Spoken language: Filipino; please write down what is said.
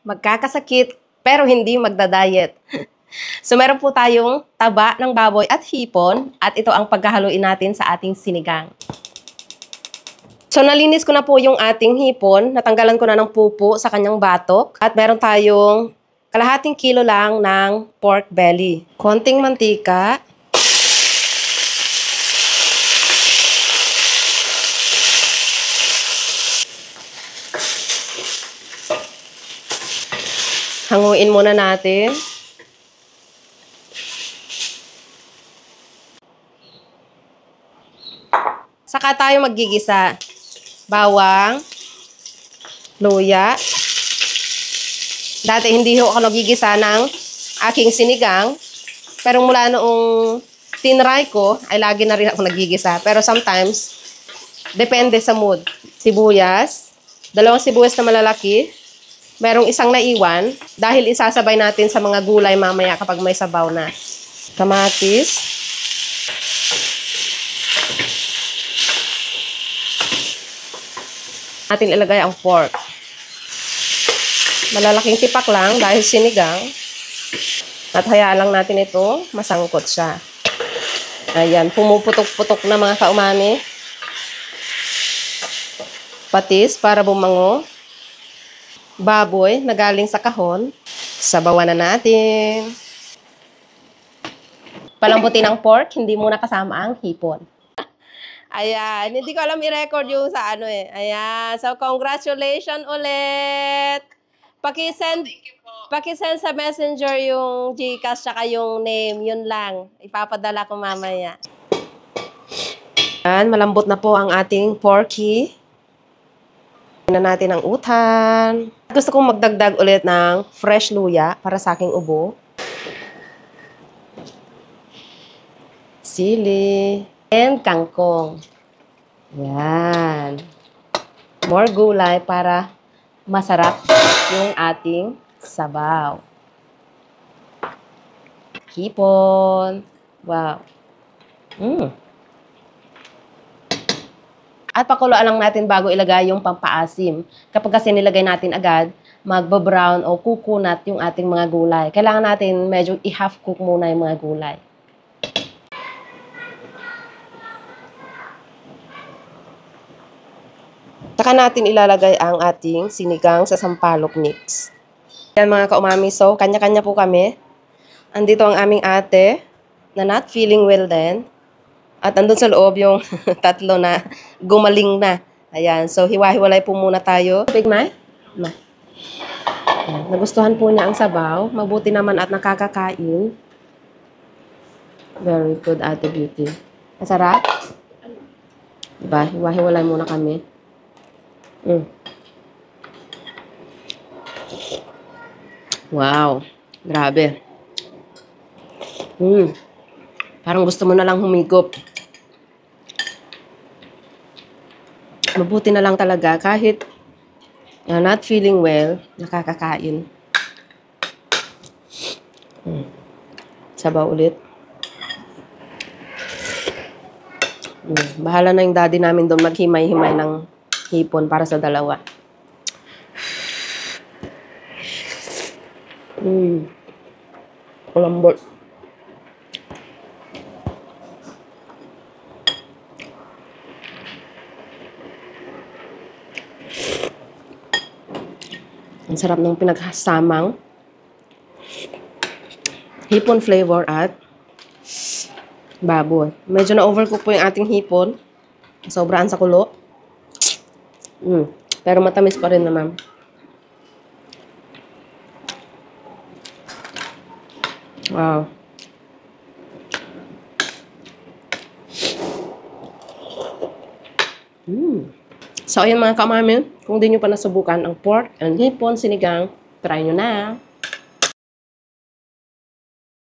magkakasakit, pero hindi magda-diet. So, meron po tayong taba ng baboy at hipon, at ito ang paghahaluin natin sa ating sinigang. So, nalinis ko na po yung ating hipon, natanggalan ko na ng pupo sa kanyang batok, at meron tayong kalahating kilo lang ng pork belly. Konting mantika. Hanguin muna natin. Saka tayo maggigisa. Bawang, luya. Dati hindi ako nagigisa ng aking sinigang. Pero mula noong tinry ko, ay lagi na rin ako nagigisa. Pero sometimes, depende sa mood. Sibuyas. 2 sibuyas na malalaki. Merong isang naiwan dahil isasabay natin sa mga gulay mamaya kapag may sabaw na. Kamatis. Natin ilagay ang pork. Malalaking tipak lang dahil sinigang. At hayaan lang natin ito, masangkot siya. Ayan, pumuputok-putok na mga kaumami. Patis para bumango. Baboy na galing sa kahon. Sabawan na natin. Palambutin ang pork, hindi muna kasama ang hipon. Ayan, hindi ko alam i-record yung sa ano eh. Ayan, so congratulations ulit. Pakisend sa messenger yung Gcash tsaka yung name, yun lang. Ipapadala ko mamaya. Ayan, malambot na po ang ating porky. Na natin ang utan. Gusto kong magdagdag ulit ng fresh luya para sa aking ubo. Sili. And kangkong. Yan. More gulay para masarap yung ating sabaw. Hipon. Wow. At pakuluan lang natin bago ilagay yung pampaasim. Kapag kasi nilagay natin agad, magba-brown o kukunat yung ating mga gulay. Kailangan natin medyo i-half cook muna yung mga gulay. Saka natin ilalagay ang ating sinigang sa sampalok mix. Yan mga kaumami, so kanya-kanya po kami. Andito ang aming ate na not feeling well din. At andun sa loob yung tatlo na gumaling na. Ayan, so hiwa-hiwalay po muna tayo. Big May? Ma. Nagustuhan po niya ang sabaw. Mabuti naman at nakakakain. Very good, Ate Beauty. Masarap? Diba? Hiwa-hiwalay muna kami. Wow. Grabe. Parang gusto mo na lang humigop. Mabuti na lang talaga kahit not feeling well, nakakakain. Sabaw ulit. Bahala na yung daddy namin doon maghimay-himay ng hipon para sa dalawa. Kulambot. Ang sarap ng pinagsamang hipon flavor at baboy. Medyo na-overcook po yung ating hipon. Sobraan sa kulo. Pero matamis pa rin naman. Wow. So, ayun mga kamami, kung di nyo pa nasubukan ang pork and hipon sinigang, try nyo na.